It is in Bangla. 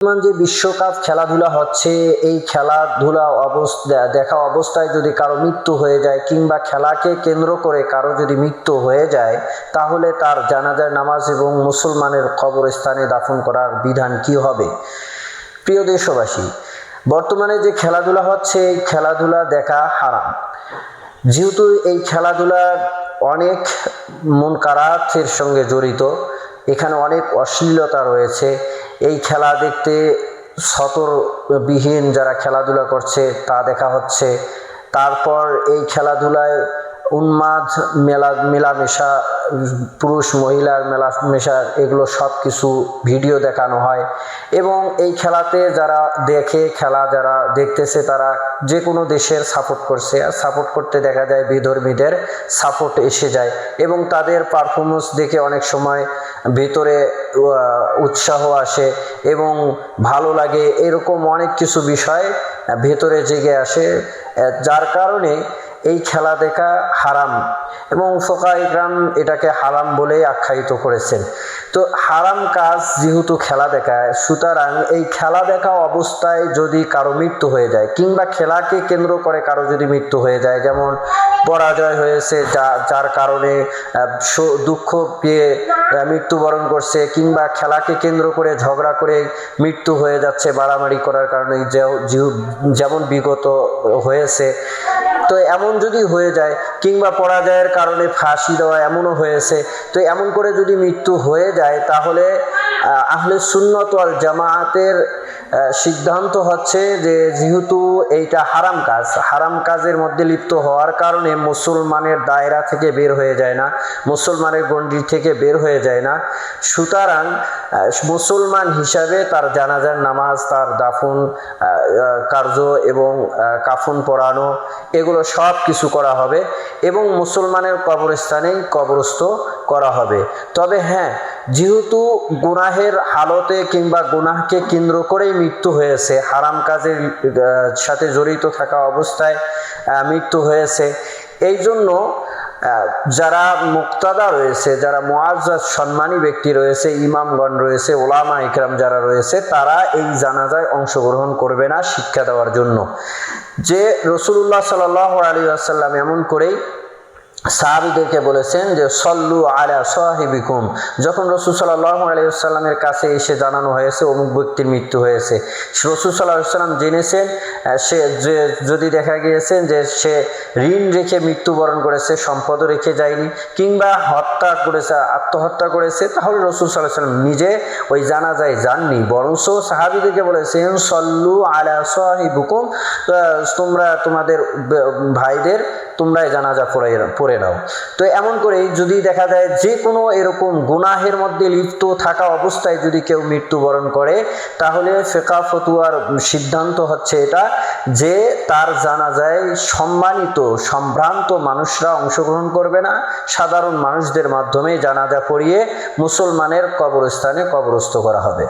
বর্তমান যে বিশ্বকাপ খেলাধুলা হচ্ছে, এই খেলাধুলা দেখা অবস্থায় যদি কারো মৃত্যু হয়ে যায় কিংবা খেলাকে কেন্দ্র করে কারো যদি মৃত্যু হয়ে যায়, তাহলে তার জানাজার নামাজ এবং মুসলমানের কবরস্থানে দাফন করার বিধান কি হবে? প্রিয় দেশবাসী, বর্তমানে যে খেলাধুলা হচ্ছে, এই খেলাধুলা দেখা হারাম। যেহেতু এই খেলাধুলা অনেক মুনকারাতের সঙ্গে জড়িত, এখানে অনেক অশ্লীলতা রয়েছে। এই খেলা দেখতে সতরবিহীন যারা খেলাধুলা করছে তা দেখা হচ্ছে। তারপর এই খেলাধুলায় উন্মাদ মেলামেশা, পুরুষ মহিলার মেলামেশা, এগুলো সব কিছু ভিডিও দেখানো হয়। এবং এই খেলাতে যারা যারা দেখতেছে তারা যে কোনো দেশের সাপোর্ট করছে, আর সাপোর্ট করতে দেখা যায় বিধর্মীদের সাপোর্ট এসে যায় এবং তাদের পারফরমেন্স দেখে অনেক সময় ভেতরে উৎসাহ আসে এবং ভালো লাগে। এরকম অনেক কিছু বিষয় ভেতরে জেগে আসে, যার কারণে এই খেলা দেখা হারাম এবং ফুকাহায়ে কেরাম এটাকে হারাম বলে আখ্যায়িত করেছেন। তো হারাম কাজ যেহেতু খেলা দেখায়, সুতরাং এই খেলা দেখা অবস্থায় যদি কারো মৃত্যু হয়ে যায় কিংবা খেলাকে কেন্দ্র করে কারো যদি মৃত্যু হয়ে যায়, যেমন পরাজয় হয়েছে যার কারণে দুঃখ পেয়ে মৃত্যুবরণ করছে, কিংবা খেলাকে কেন্দ্র করে ঝগড়া করে মৃত্যু হয়ে যাচ্ছে বাড়াবাড়ি করার কারণে, যেমন বিগত হয়েছে। তো এমন যদি হয়ে যায় কিংবা পরাজয়ের কারণে ফাঁসি দেওয়া এমনও হয়েছে, তো এমন করে যদি মৃত্যু হয়ে যায়, তাহলে আহলে সুন্নাত ওয়াল জামাআতের সিদ্ধান্ত হচ্ছে যে যেহেতু এইটা হারাম কাজের মধ্যে লিপ্ত হওয়ার কারণে মুসলমানের দায়রা থেকে বের হয়ে যায় না, মুসলমানের গণ্ডি থেকে বের হয়ে যায় না, সুতরাং মুসলমান হিসাবে তার জানাজার নামাজ, তার দাফন কার্য এবং কাফন পরানো, এগুলো সব কিছু করা হবে এবং মুসলমানের কবরস্থানেই কবরস্থ করা হবে। তবে হ্যাঁ, যেহেতু গুনাহের হালতে কিংবা গুনাহকে কেন্দ্র করেই মৃত্যু হয়েছে, হারাম কাজের সাথে জড়িত থাকা অবস্থায় মৃত্যু হয়েছে, এই জন্য যারা মুক্তাদা রয়েছে, যারা মুআজ্জাজ সম্মানী ব্যক্তি রয়েছে, ইমামগণ রয়েছে, ওলামা ইকরাম যারা রয়েছে, তারা এই জানাজায় অংশগ্রহণ করবে না শিক্ষা দেওয়ার জন্য। যে রাসূলুল্লাহ সাল্লাল্লাহু আলাইহি ওয়াসাল্লাম এমন করেই সাহাবীদেরকে বলেছেন যে সল্লু আলা সাহিবিকুম। যখন রাসূল সাল্লাল্লাহু আলাইহি ওয়াসাল্লামের কাছে এসে জানানো হয়েছে অমুক ব্যক্তির মৃত্যু হয়েছে, রাসূল সাল্লাল্লাহু আলাইহি ওয়াসাল্লাম জেনেছেন যদি দেখা গিয়েছেন যে সে ঋণ রেখে মৃত্যুবরণ করেছে, সম্পদও রেখে যায়নি, কিংবা আত্মহত্যা করেছে, তাহলে রাসূল সাল্লাল্লাহু আলাইহি ওয়াসাল্লাম নিজে ওই জানাজায় যাননি, বরঞ্চ সাহাবীদেরকে বলেছেন সল্লু আলা সাহিবিকুম, তোমরা তোমাদের ভাইদের তোমরাই জানাজা পড়ে নাও। তো এমন করেই যদি দেখা যায় যে কোনো এরকম গুনাহের মধ্যে লিপ্ত থাকা অবস্থায় যদি কেউ মৃত্যুবরণ করে, তাহলে ফিকহ ফতোয়ার সিদ্ধান্ত হচ্ছে এটা যে তার জানাজায় সম্ভ্রান্ত মানুষরা অংশগ্রহণ করবে না, সাধারণ মানুষদের মাধ্যমে জানাজা পড়িয়ে মুসলমানের কবরস্থানে কবরস্থ করা হবে।